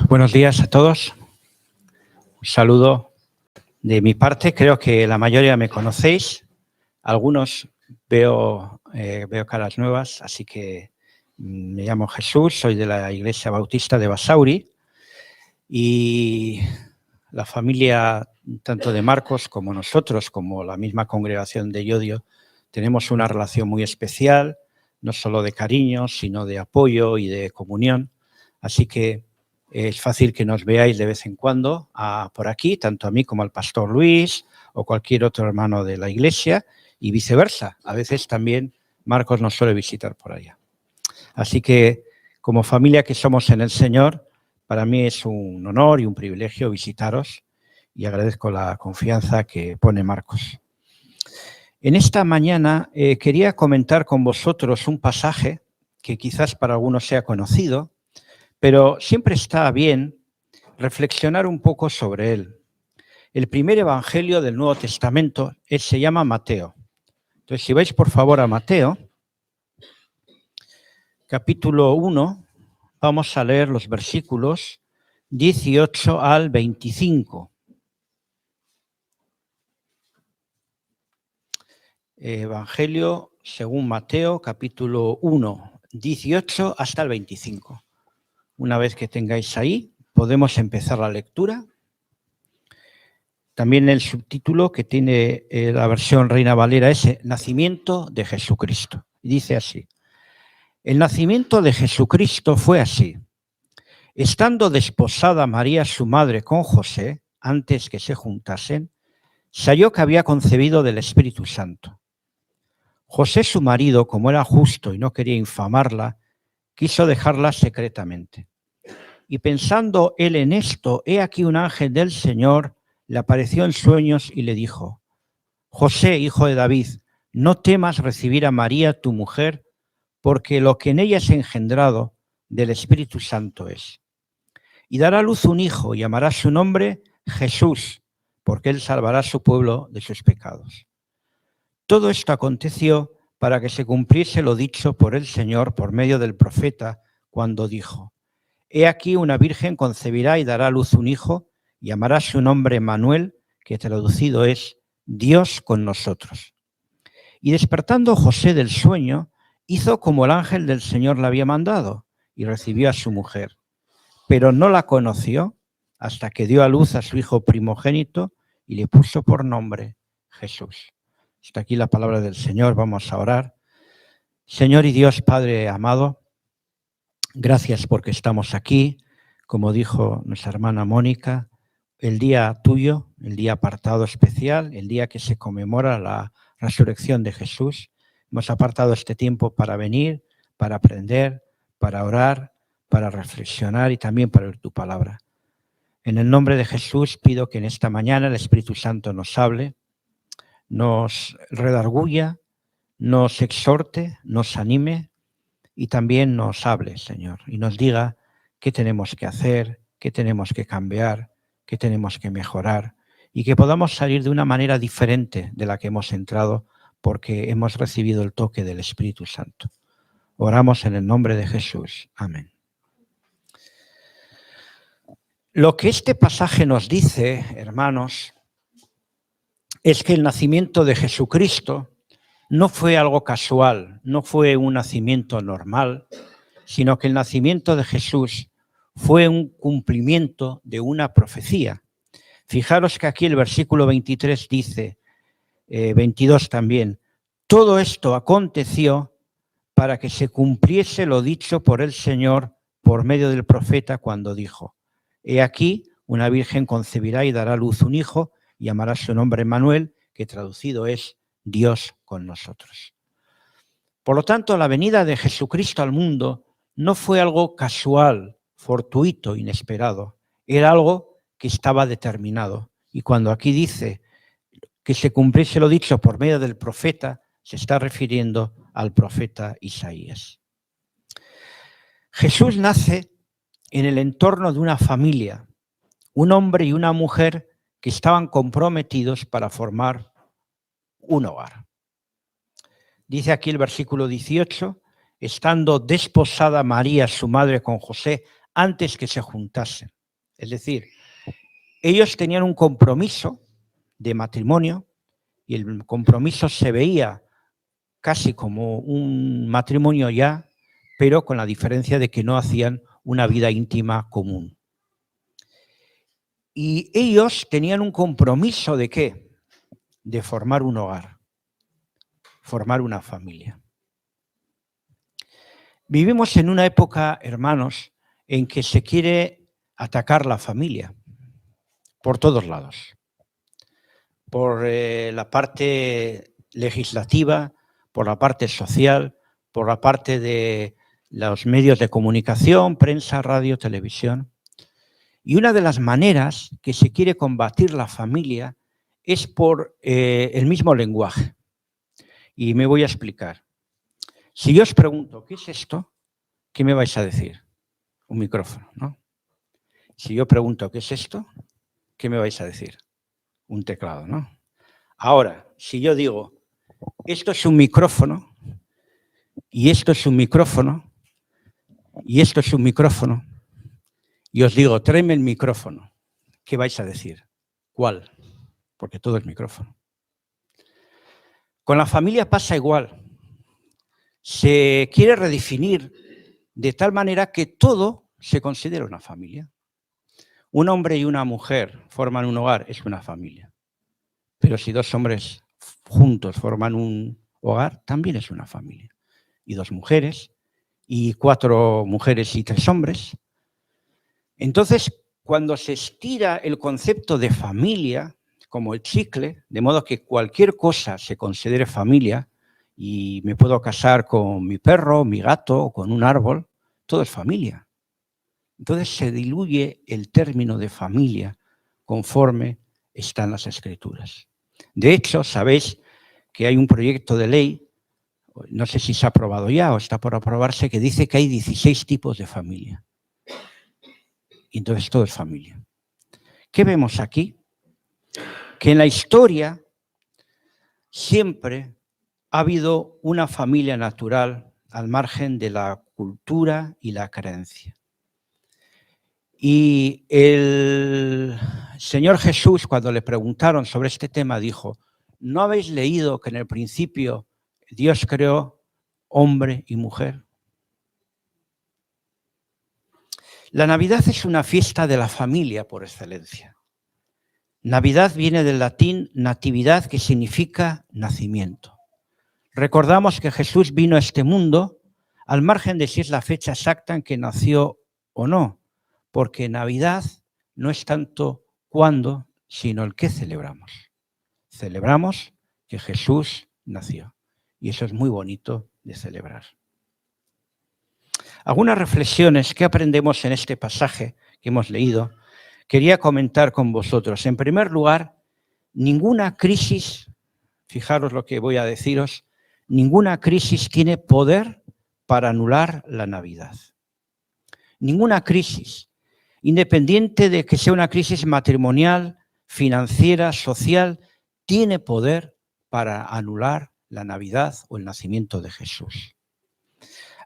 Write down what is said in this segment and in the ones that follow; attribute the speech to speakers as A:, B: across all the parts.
A: Buenos días a todos. Un saludo de mi parte. Creo que la mayoría me conocéis. Algunos veo caras nuevas, así que me llamo Jesús, soy de la Iglesia Bautista de Basauri y la familia tanto de Marcos como nosotros, como la misma congregación de Llodio, tenemos una relación muy especial, no solo de cariño, sino de apoyo y de comunión. Así que es fácil que nos veáis de vez en cuando por aquí, tanto a mí como al pastor Luis o cualquier otro hermano de la iglesia y viceversa. A veces también Marcos nos suele visitar por allá. Así que como familia que somos en el Señor, para mí es un honor y un privilegio visitaros y agradezco la confianza que pone Marcos. En esta mañana quería comentar con vosotros un pasaje que quizás para algunos sea conocido, pero siempre está bien reflexionar un poco sobre él. El primer evangelio del Nuevo Testamento se llama Mateo. Entonces, si vais por favor a Mateo, capítulo 1, vamos a leer los versículos 18 al 25. Evangelio según Mateo, capítulo 1, 18 hasta el 25. Una vez que tengáis ahí, podemos empezar la lectura. También el subtítulo que tiene la versión Reina Valera es Nacimiento de Jesucristo. Y dice así: el nacimiento de Jesucristo fue así. Estando desposada María, su madre, con José, antes que se juntasen, se halló que había concebido del Espíritu Santo. José, su marido, como era justo y no quería infamarla, quiso dejarla secretamente. Y pensando él en esto, he aquí un ángel del Señor le apareció en sueños y le dijo: José, hijo de David, no temas recibir a María, tu mujer, porque lo que en ella es engendrado del Espíritu Santo es. Y dará a luz un hijo y llamará su nombre Jesús, porque él salvará a su pueblo de sus pecados. Todo esto aconteció para que se cumpliese lo dicho por el Señor por medio del profeta, cuando dijo: he aquí una virgen concebirá y dará a luz un hijo, y llamará su nombre Emmanuel, que traducido es Dios con nosotros. Y despertando José del sueño, hizo como el ángel del Señor le había mandado, y recibió a su mujer. Pero no la conoció hasta que dio a luz a su hijo primogénito y le puso por nombre Jesús. Hasta aquí la palabra del Señor. Vamos a orar. Señor y Dios Padre amado, gracias porque estamos aquí, como dijo nuestra hermana Mónica, el día tuyo, el día apartado especial, el día que se conmemora la resurrección de Jesús. Hemos apartado este tiempo para venir, para aprender, para orar, para reflexionar y también para oír tu palabra. En el nombre de Jesús pido que en esta mañana el Espíritu Santo nos hable, nos redarguya, nos exhorte, nos anime y también nos hable, Señor, y nos diga qué tenemos que hacer, qué tenemos que cambiar, qué tenemos que mejorar y que podamos salir de una manera diferente de la que hemos entrado porque hemos recibido el toque del Espíritu Santo. Oramos en el nombre de Jesús. Amén. Lo que este pasaje nos dice, hermanos, es que el nacimiento de Jesucristo no fue algo casual, no fue un nacimiento normal, sino que el nacimiento de Jesús fue un cumplimiento de una profecía. Fijaros que aquí el versículo 23 dice, 22 también, todo esto aconteció para que se cumpliese lo dicho por el Señor por medio del profeta cuando dijo: he aquí, una virgen concebirá y dará a luz un hijo, y llamará su nombre Emmanuel, que traducido es Dios con nosotros. Por lo tanto, la venida de Jesucristo al mundo no fue algo casual, fortuito, inesperado. Era algo que estaba determinado. Y cuando aquí dice que se cumpliese lo dicho por medio del profeta, se está refiriendo al profeta Isaías. Jesús nace en el entorno de una familia, un hombre y una mujer que estaban comprometidos para formar un hogar. Dice aquí el versículo 18, estando desposada María, su madre, con José, antes que se juntasen. Es decir, ellos tenían un compromiso de matrimonio y el compromiso se veía casi como un matrimonio ya, pero con la diferencia de que no hacían una vida íntima común. Y ellos tenían un compromiso ¿de qué? De formar un hogar, formar una familia. Vivimos en una época, hermanos, en que se quiere atacar la familia por todos lados. Por la parte legislativa, por la parte social, por la parte de los medios de comunicación, prensa, radio, televisión. Y una de las maneras que se quiere combatir la familia es por el mismo lenguaje. Y me voy a explicar. Si yo os pregunto, ¿qué es esto? ¿Qué me vais a decir? Un micrófono, ¿no? Si yo pregunto, ¿qué es esto? ¿Qué me vais a decir? Un teclado, ¿no? Ahora, si yo digo, esto es un micrófono, y esto es un micrófono, y esto es un micrófono, y os digo, tráeme el micrófono, ¿qué vais a decir? ¿Cuál? Porque todo es micrófono. Con la familia pasa igual. Se quiere redefinir de tal manera que todo se considera una familia. Un hombre y una mujer forman un hogar, es una familia. Pero si dos hombres juntos forman un hogar, también es una familia. Y dos mujeres, y 4 mujeres y 3 hombres. Entonces, cuando se estira el concepto de familia, como el chicle, de modo que cualquier cosa se considere familia, y me puedo casar con mi perro, mi gato, o con un árbol, todo es familia. Entonces se diluye el término de familia conforme están las Escrituras. De hecho, sabéis que hay un proyecto de ley, no sé si se ha aprobado ya o está por aprobarse, que dice que hay 16 tipos de familia. Y entonces todo es familia. ¿Qué vemos aquí? Que en la historia siempre ha habido una familia natural al margen de la cultura y la creencia. Y el Señor Jesús, cuando le preguntaron sobre este tema, dijo, ¿no habéis leído que en el principio Dios creó hombre y mujer? La Navidad es una fiesta de la familia por excelencia. Navidad viene del latín natividad, que significa nacimiento. Recordamos que Jesús vino a este mundo al margen de si es la fecha exacta en que nació o no, porque Navidad no es tanto cuándo, sino el qué celebramos. Celebramos que Jesús nació y eso es muy bonito de celebrar. Algunas reflexiones que aprendemos en este pasaje que hemos leído quería comentar con vosotros. En primer lugar, ninguna crisis, fijaros lo que voy a deciros, ninguna crisis tiene poder para anular la Navidad. Ninguna crisis, independiente de que sea una crisis matrimonial, financiera, social, tiene poder para anular la Navidad o el nacimiento de Jesús.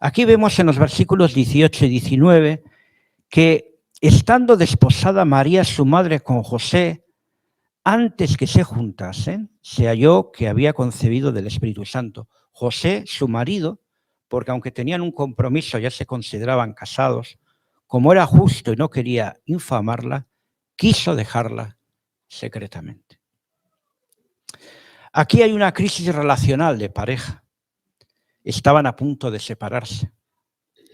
A: Aquí vemos en los versículos 18 y 19 que estando desposada María, su madre, con José, antes que se juntasen, se halló que había concebido del Espíritu Santo. José, su marido, porque aunque tenían un compromiso, ya se consideraban casados, como era justo y no quería infamarla, quiso dejarla secretamente. Aquí hay una crisis relacional de pareja. Estaban a punto de separarse.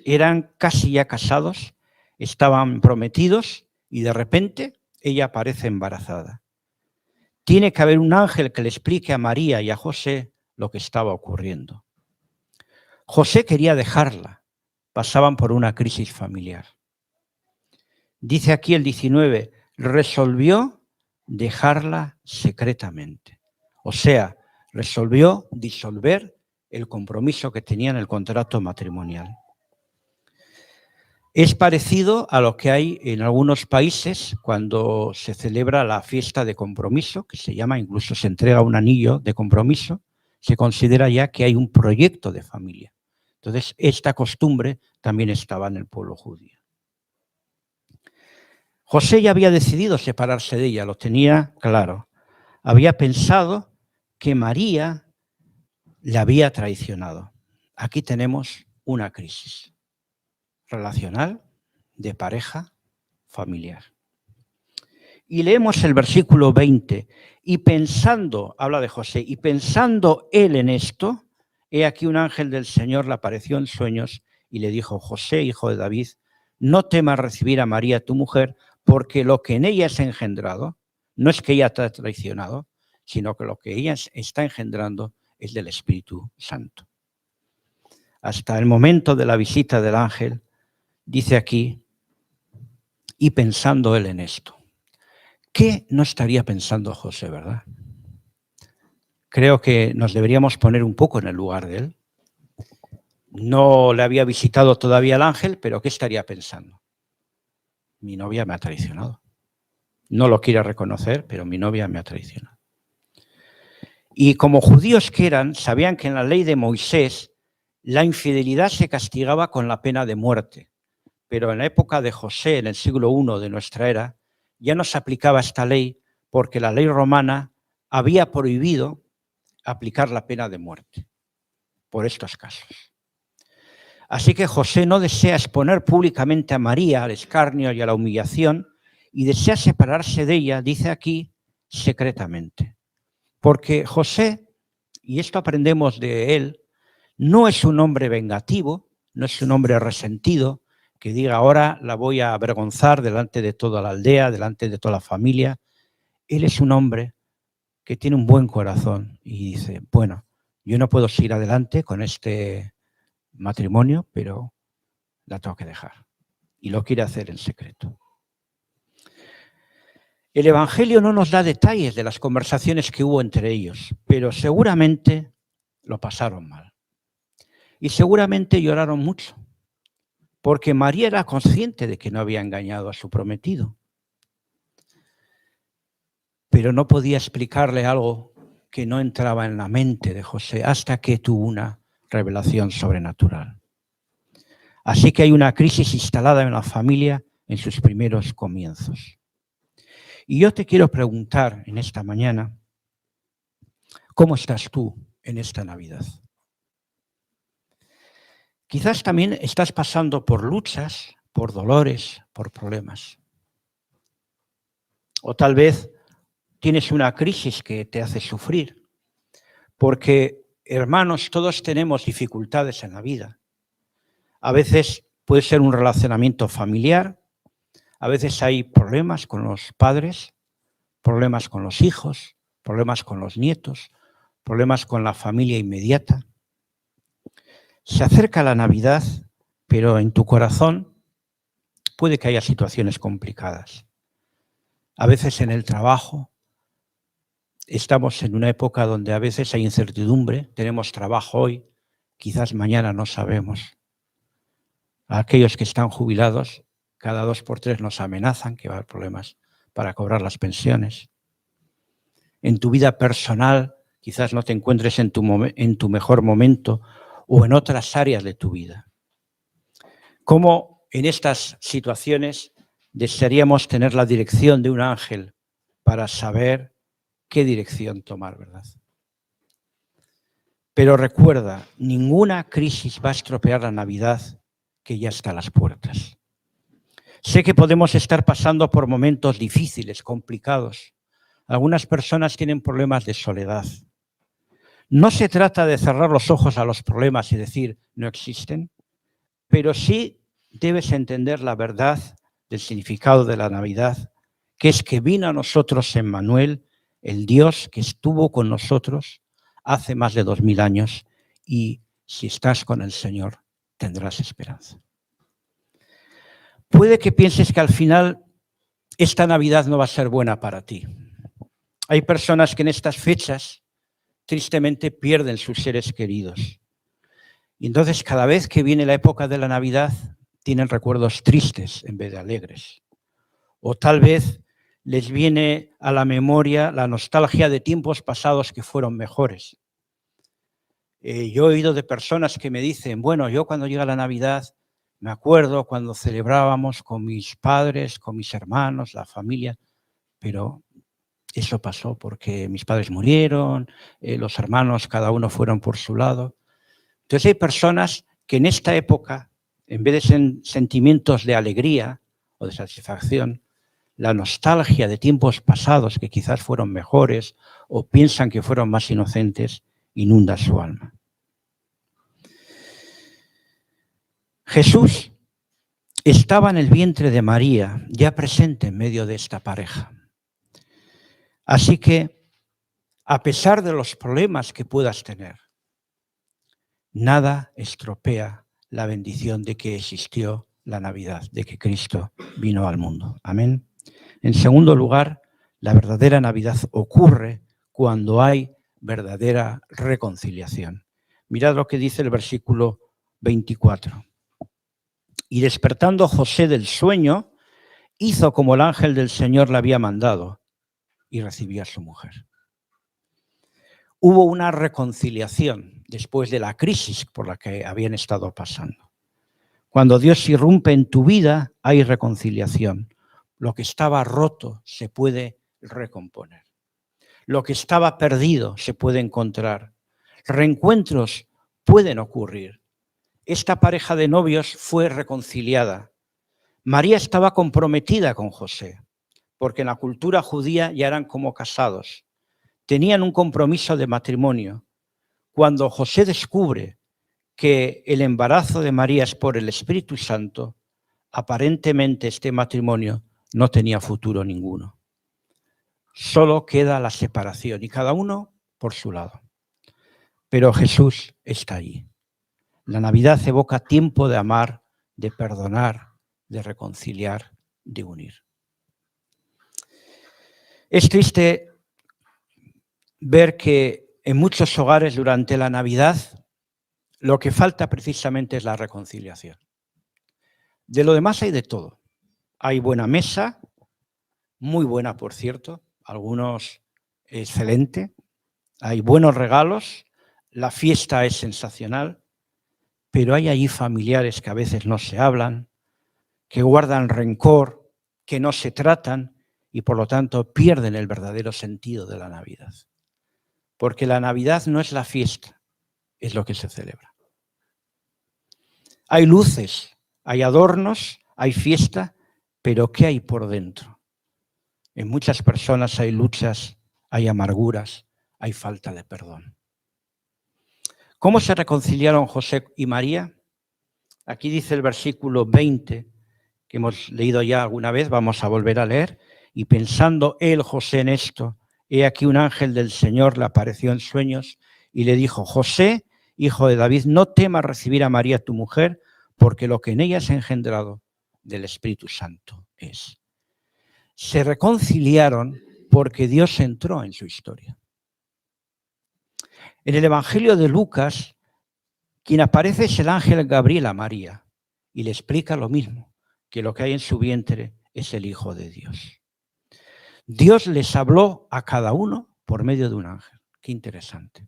A: Eran casi ya casados, estaban prometidos y de repente ella aparece embarazada. Tiene que haber un ángel que le explique a María y a José lo que estaba ocurriendo. José quería dejarla, pasaban por una crisis familiar. Dice aquí el 19, resolvió dejarla secretamente. O sea, resolvió disolver el compromiso que tenía en el contrato matrimonial. Es parecido a lo que hay en algunos países cuando se celebra la fiesta de compromiso, que se llama, incluso se entrega un anillo de compromiso, se considera ya que hay un proyecto de familia. Entonces, esta costumbre también estaba en el pueblo judío. José ya había decidido separarse de ella, lo tenía claro. Había pensado que María le había traicionado. Aquí tenemos una crisis relacional, de pareja, familiar. Y leemos el versículo 20. Y pensando, habla de José, y pensando él en esto, he aquí un ángel del Señor le apareció en sueños y le dijo: José, hijo de David, no temas recibir a María tu mujer, porque lo que en ella es engendrado, no es que ella te ha traicionado, sino que lo que ella está engendrando es del Espíritu Santo. Hasta el momento de la visita del ángel, dice aquí, y pensando él en esto. ¿Qué no estaría pensando José, verdad? Creo que nos deberíamos poner un poco en el lugar de él. No le había visitado todavía el ángel, pero ¿qué estaría pensando? Mi novia me ha traicionado. No lo quiere reconocer, pero mi novia me ha traicionado. Y como judíos que eran, sabían que en la ley de Moisés la infidelidad se castigaba con la pena de muerte. Pero en la época de José, en el siglo I de nuestra era, ya no se aplicaba esta ley porque la ley romana había prohibido aplicar la pena de muerte por estos casos. Así que José no desea exponer públicamente a María al escarnio y a la humillación y desea separarse de ella, dice aquí, secretamente. Porque José, y esto aprendemos de él, no es un hombre vengativo, no es un hombre resentido, que diga ahora la voy a avergonzar delante de toda la aldea, delante de toda la familia. Él es un hombre que tiene un buen corazón y dice, bueno, yo no puedo seguir adelante con este matrimonio, pero la tengo que dejar. Y lo quiere hacer en secreto. El Evangelio no nos da detalles de las conversaciones que hubo entre ellos, pero seguramente lo pasaron mal. Y seguramente lloraron mucho, porque María era consciente de que no había engañado a su prometido. Pero no podía explicarle algo que no entraba en la mente de José hasta que tuvo una revelación sobrenatural. Así que hay una crisis instalada en la familia en sus primeros comienzos. Y yo te quiero preguntar en esta mañana, ¿cómo estás tú en esta Navidad? Quizás también estás pasando por luchas, por dolores, por problemas. O tal vez tienes una crisis que te hace sufrir. Porque, hermanos, todos tenemos dificultades en la vida. A veces puede ser un relacionamiento familiar, a veces hay problemas con los padres, problemas con los hijos, problemas con los nietos, problemas con la familia inmediata. Se acerca la Navidad, pero en tu corazón puede que haya situaciones complicadas. A veces en el trabajo estamos en una época donde a veces hay incertidumbre, tenemos trabajo hoy, quizás mañana no sabemos. A aquellos que están jubilados, cada 2 por 3 nos amenazan que va a haber problemas para cobrar las pensiones. En tu vida personal, quizás no te encuentres en tu mejor momento o en otras áreas de tu vida. ¿Cómo en estas situaciones desearíamos tener la dirección de un ángel para saber qué dirección tomar, verdad? Pero recuerda, ninguna crisis va a estropear la Navidad que ya está a las puertas. Sé que podemos estar pasando por momentos difíciles, complicados. Algunas personas tienen problemas de soledad. No se trata de cerrar los ojos a los problemas y decir no existen, pero sí debes entender la verdad del significado de la Navidad, que es que vino a nosotros Emmanuel, el Dios que estuvo con nosotros hace más de 2000 años, y si estás con el Señor tendrás esperanza. Puede que pienses que al final esta Navidad no va a ser buena para ti. Hay personas que en estas fechas tristemente pierden sus seres queridos. Y entonces cada vez que viene la época de la Navidad tienen recuerdos tristes en vez de alegres. O tal vez les viene a la memoria la nostalgia de tiempos pasados que fueron mejores. Yo he oído de personas que me dicen, bueno, yo cuando llega la Navidad Me acuerdo cuando celebrábamos con mis padres, con mis hermanos, la familia, pero eso pasó porque mis padres murieron, los hermanos cada uno fueron por su lado. Entonces hay personas que en esta época, en vez de sentimientos de alegría o de satisfacción, la nostalgia de tiempos pasados que quizás fueron mejores o piensan que fueron más inocentes, inunda su alma. Jesús estaba en el vientre de María, ya presente en medio de esta pareja. Así que, a pesar de los problemas que puedas tener, nada estropea la bendición de que existió la Navidad, de que Cristo vino al mundo. Amén. En segundo lugar, la verdadera Navidad ocurre cuando hay verdadera reconciliación. Mirad lo que dice el versículo 24. Y despertando José del sueño, hizo como el ángel del Señor le había mandado y recibió a su mujer. Hubo una reconciliación después de la crisis por la que habían estado pasando. Cuando Dios irrumpe en tu vida, hay reconciliación. Lo que estaba roto se puede recomponer. Lo que estaba perdido se puede encontrar. Reencuentros pueden ocurrir. Esta pareja de novios fue reconciliada. María estaba comprometida con José, porque en la cultura judía ya eran como casados. Tenían un compromiso de matrimonio. Cuando José descubre que el embarazo de María es por el Espíritu Santo, aparentemente este matrimonio no tenía futuro ninguno. Solo queda la separación y cada uno por su lado. Pero Jesús está allí. La Navidad evoca tiempo de amar, de perdonar, de reconciliar, de unir. Es triste ver que en muchos hogares durante la Navidad lo que falta precisamente es la reconciliación. De lo demás hay de todo. Hay buena mesa, muy buena por cierto, algunos excelente, hay buenos regalos, la fiesta es sensacional, pero hay allí familiares que a veces no se hablan, que guardan rencor, que no se tratan y por lo tanto pierden el verdadero sentido de la Navidad. Porque la Navidad no es la fiesta, es lo que se celebra. Hay luces, hay adornos, hay fiesta, pero ¿qué hay por dentro? En muchas personas hay luchas, hay amarguras, hay falta de perdón. ¿Cómo se reconciliaron José y María? Aquí dice el versículo 20, que hemos leído ya alguna vez, vamos a volver a leer. Y pensando él, José, en esto, he aquí un ángel del Señor le apareció en sueños y le dijo: José, hijo de David, no temas recibir a María tu mujer, porque lo que en ella es engendrado del Espíritu Santo es. Se reconciliaron porque Dios entró en su historia. En el Evangelio de Lucas, quien aparece es el ángel Gabriel a María y le explica lo mismo, que lo que hay en su vientre es el Hijo de Dios. Dios les habló a cada uno por medio de un ángel. Qué interesante.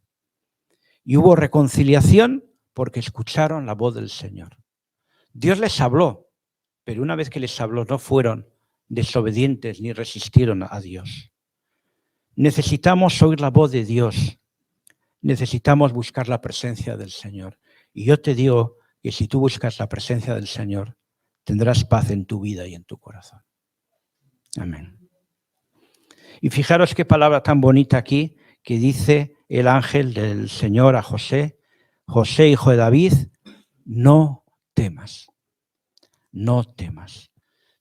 A: Y hubo reconciliación porque escucharon la voz del Señor. Dios les habló, pero una vez que les habló no fueron desobedientes ni resistieron a Dios. Necesitamos oír la voz de Dios. Necesitamos buscar la presencia del Señor. Y yo te digo que si tú buscas la presencia del Señor, tendrás paz en tu vida y en tu corazón. Amén. Y fijaros qué palabra tan bonita aquí que dice el ángel del Señor a José: José, hijo de David, no temas. No temas.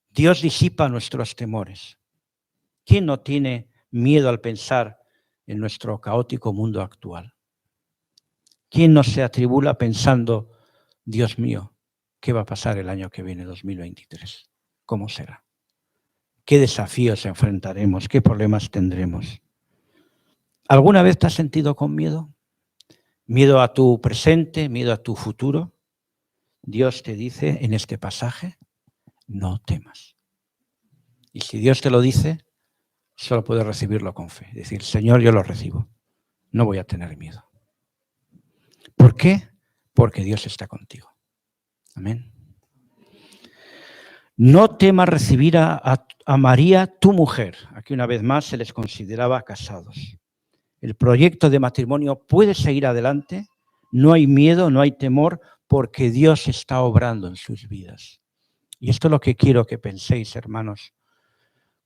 A: Dios disipa nuestros temores. ¿Quién no tiene miedo al pensar en nuestro caótico mundo actual? ¿Quién no se atribula pensando: Dios mío, ¿qué va a pasar el año que viene, 2023? ¿Cómo será? ¿Qué desafíos enfrentaremos? ¿Qué problemas tendremos? ¿Alguna vez te has sentido con miedo? ¿Miedo a tu presente? ¿Miedo a tu futuro? Dios te dice en este pasaje: no temas. Y si Dios te lo dice, solo puedes recibirlo con fe. Decir: Señor, yo lo recibo. No voy a tener miedo. ¿Por qué? Porque Dios está contigo. Amén. no temas recibir a María, tu mujer. Aquí una vez más se les consideraba casados. El proyecto de matrimonio puede seguir adelante, no hay miedo, no hay temor, porque Dios está obrando en sus vidas. Y esto es lo que quiero que penséis, hermanos,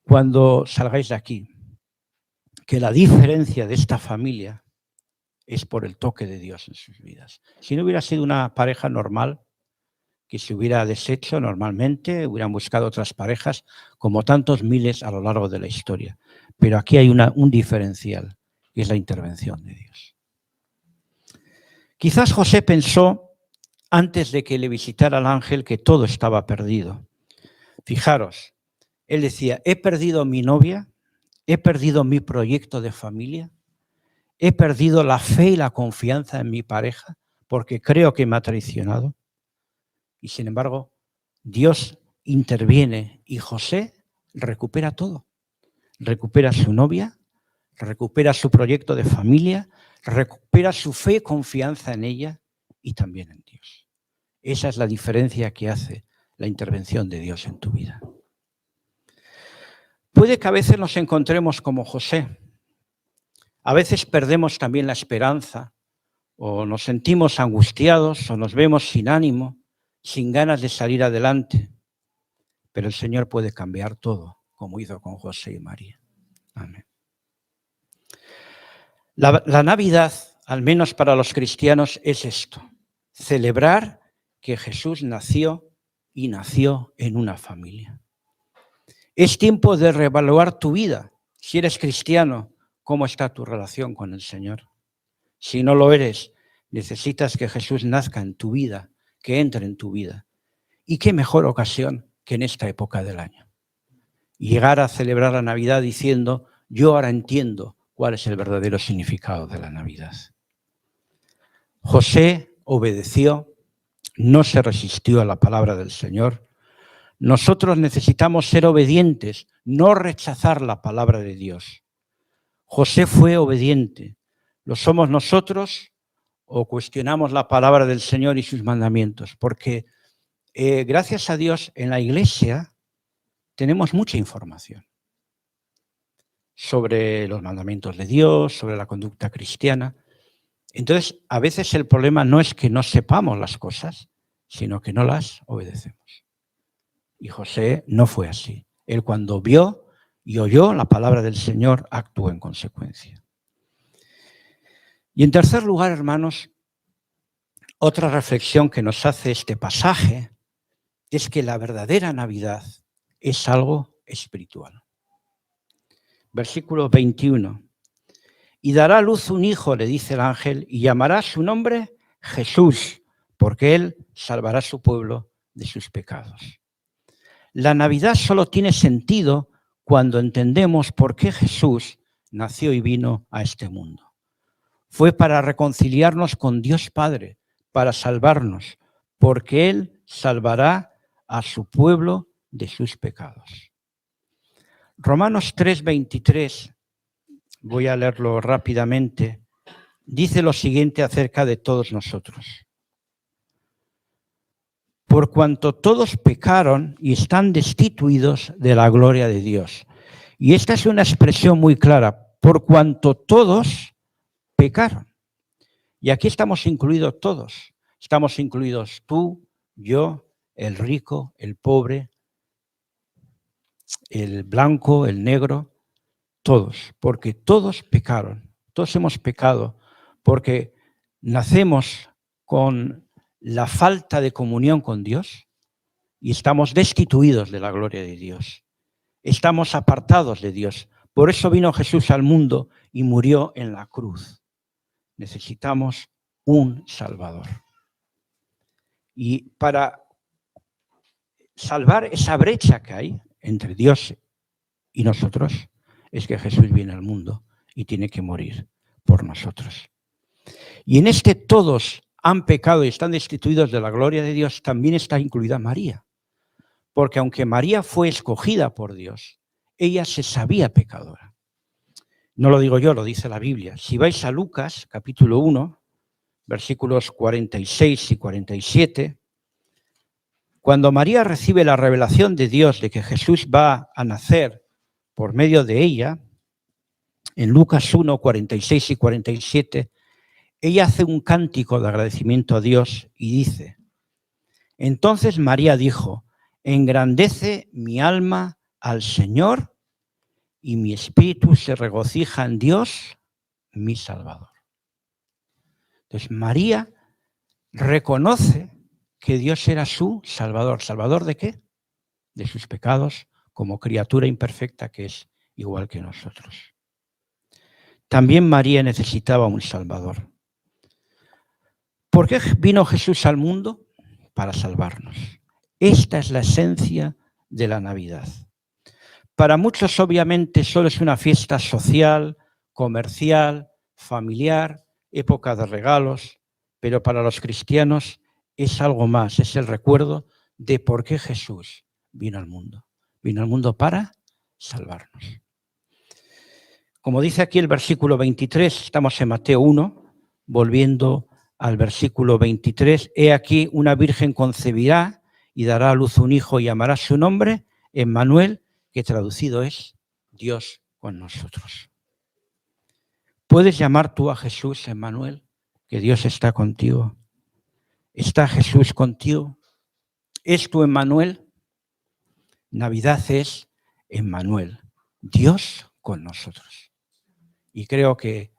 A: cuando salgáis de aquí, que la diferencia de esta familia es por el toque de Dios en sus vidas. Si no hubiera sido una pareja normal, que se hubiera deshecho normalmente, hubieran buscado otras parejas, como tantos miles a lo largo de la historia. Pero aquí hay un diferencial, y es la intervención de Dios. Quizás José pensó, antes de que le visitara el ángel, que todo estaba perdido. Fijaros, él decía, he perdido mi novia, he perdido mi proyecto de familia, he perdido la fe y la confianza en mi pareja, porque creo que me ha traicionado. Y sin embargo, Dios interviene y José recupera todo. Recupera su novia, recupera su proyecto de familia, recupera su fe y confianza en ella y también en Dios. Esa es la diferencia que hace la intervención de Dios en tu vida. Puede que a veces nos encontremos como José. A veces perdemos también la esperanza o nos sentimos angustiados o nos vemos sin ánimo, sin ganas de salir adelante. Pero el Señor puede cambiar todo, como hizo con José y María. Amén. La Navidad, al menos para los cristianos, es esto: celebrar que Jesús nació y nació en una familia. Es tiempo de reevaluar tu vida. Si eres cristiano, ¿cómo está tu relación con el Señor? Si no lo eres, necesitas que Jesús nazca en tu vida, que entre en tu vida. ¿Y qué mejor ocasión que en esta época del año? Llegar a celebrar la Navidad diciendo, yo ahora entiendo cuál es el verdadero significado de la Navidad. José obedeció, no se resistió a la palabra del Señor. Nosotros necesitamos ser obedientes, no rechazar la palabra de Dios. José fue obediente. ¿Lo somos nosotros o cuestionamos la palabra del Señor y sus mandamientos? Porque gracias a Dios en la Iglesia tenemos mucha información sobre los mandamientos de Dios, sobre la conducta cristiana. Entonces, a veces el problema no es que no sepamos las cosas, sino que no las obedecemos. Y José no fue así. Él cuando vio y oyó la palabra del Señor, actuó en consecuencia. Y en tercer lugar, hermanos, otra reflexión que nos hace este pasaje es que la verdadera Navidad es algo espiritual. Versículo 21. Y dará a luz un hijo, le dice el ángel, y llamará su nombre Jesús, porque él salvará a su pueblo de sus pecados. La Navidad solo tiene sentido cuando entendemos por qué Jesús nació y vino a este mundo. Fue para reconciliarnos con Dios Padre, para salvarnos, porque él salvará a su pueblo de sus pecados. Romanos 3:23, voy a leerlo rápidamente, dice lo siguiente acerca de todos nosotros. Por cuanto todos pecaron y están destituidos de la gloria de Dios. Y esta es una expresión muy clara, por cuanto todos pecaron. Y aquí estamos incluidos todos. Estamos incluidos tú, yo, el rico, el pobre, el blanco, el negro, todos, porque todos pecaron, todos hemos pecado, porque nacemos con la falta de comunión con Dios y estamos destituidos de la gloria de Dios. Estamos apartados de Dios. Por eso vino Jesús al mundo y murió en la cruz. Necesitamos un Salvador. Y para salvar esa brecha que hay entre Dios y nosotros, es que Jesús viene al mundo y tiene que morir por nosotros. Y en este todos han pecado y están destituidos de la gloria de Dios, también está incluida María. Porque aunque María fue escogida por Dios, ella se sabía pecadora. No lo digo yo, lo dice la Biblia. Si vais a Lucas, capítulo 1, versículos 46 y 47, Cuando María recibe la revelación de Dios de que Jesús va a nacer por medio de ella, en Lucas 1, 46 y 47, ella hace un cántico de agradecimiento a Dios y dice: entonces María dijo, engrandece mi alma al Señor y mi espíritu se regocija en Dios, mi Salvador. Entonces María reconoce que Dios era su Salvador. ¿Salvador de qué? De sus pecados, como criatura imperfecta que es igual que nosotros. También María necesitaba un Salvador. ¿Por qué vino Jesús al mundo? Para salvarnos. Esta es la esencia de la Navidad. Para muchos, obviamente, solo es una fiesta social, comercial, familiar, época de regalos, pero para los cristianos es algo más, es el recuerdo de por qué Jesús vino al mundo. Vino al mundo para salvarnos. Como dice aquí el versículo 23, estamos en Mateo 1, volviendo al versículo 23, he aquí una virgen concebirá y dará a luz un hijo y llamará su nombre Emmanuel, que traducido es Dios con nosotros. ¿Puedes llamar tú a Jesús Emmanuel, que Dios está contigo? ¿Está Jesús contigo? ¿Es tu Emmanuel? Navidad es Emmanuel, Dios con nosotros. Y creo que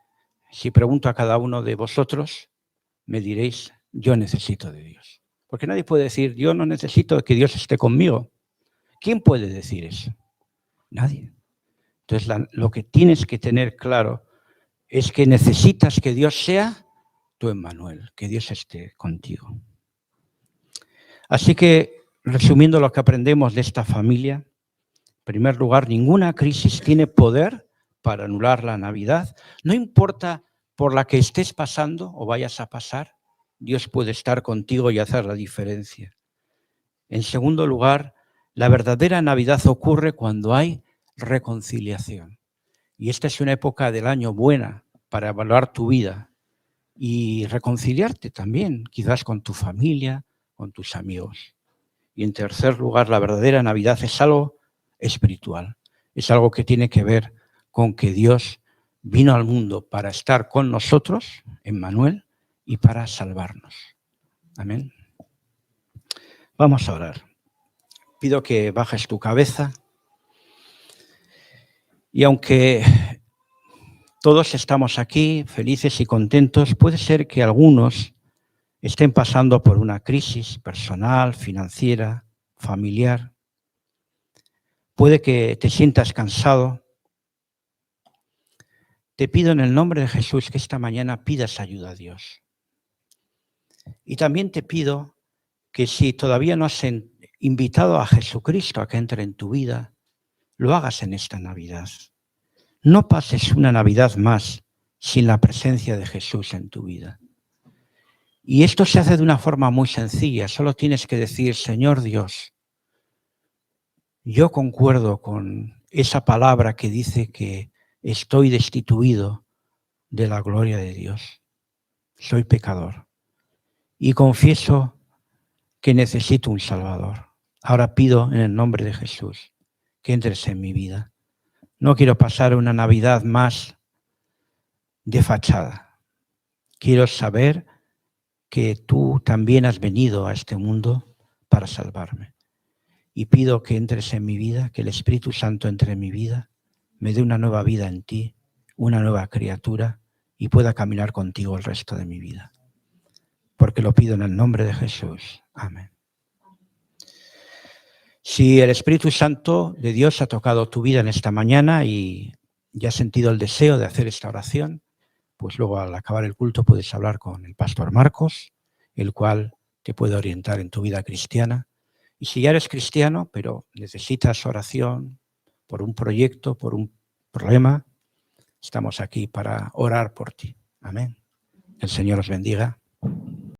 A: si pregunto a cada uno de vosotros, me diréis, yo necesito de Dios. Porque nadie puede decir, yo no necesito que Dios esté conmigo. ¿Quién puede decir eso? Nadie. Entonces, lo que tienes que tener claro es que necesitas que Dios sea tu Emmanuel, que Dios esté contigo. Así que, resumiendo lo que aprendemos de esta familia, en primer lugar, ninguna crisis tiene poder para anular la Navidad. No importa por la que estés pasando o vayas a pasar, Dios puede estar contigo y hacer la diferencia. En segundo lugar, la verdadera Navidad ocurre cuando hay reconciliación. Y esta es una época del año buena para evaluar tu vida y reconciliarte también, quizás con tu familia, con tus amigos. Y en tercer lugar, la verdadera Navidad es algo espiritual. Es algo que tiene que ver con que Dios vino al mundo para estar con nosotros, Emmanuel, y para salvarnos. Amén. Vamos a orar. Pido que bajes tu cabeza y aunque todos estamos aquí felices y contentos, puede ser que algunos estén pasando por una crisis personal, financiera, familiar. Puede que te sientas cansado. Te pido en el nombre de Jesús que esta mañana pidas ayuda a Dios. Y también te pido que si todavía no has invitado a Jesucristo a que entre en tu vida, lo hagas en esta Navidad. No pases una Navidad más sin la presencia de Jesús en tu vida. Y esto se hace de una forma muy sencilla. Solo tienes que decir, Señor Dios, yo concuerdo con esa palabra que dice que estoy destituido de la gloria de Dios. Soy pecador. Y confieso que necesito un Salvador. Ahora pido en el nombre de Jesús que entres en mi vida. No quiero pasar una Navidad más de fachada. Quiero saber que tú también has venido a este mundo para salvarme. Y pido que entres en mi vida, que el Espíritu Santo entre en mi vida, me dé una nueva vida en ti, una nueva criatura, y pueda caminar contigo el resto de mi vida. Porque lo pido en el nombre de Jesús. Amén. Si el Espíritu Santo de Dios ha tocado tu vida en esta mañana y ya has sentido el deseo de hacer esta oración, pues luego al acabar el culto puedes hablar con el pastor Marcos, el cual te puede orientar en tu vida cristiana. Y si ya eres cristiano, pero necesitas oración por un proyecto, por un problema, estamos aquí para orar por ti. Amén. El Señor os bendiga.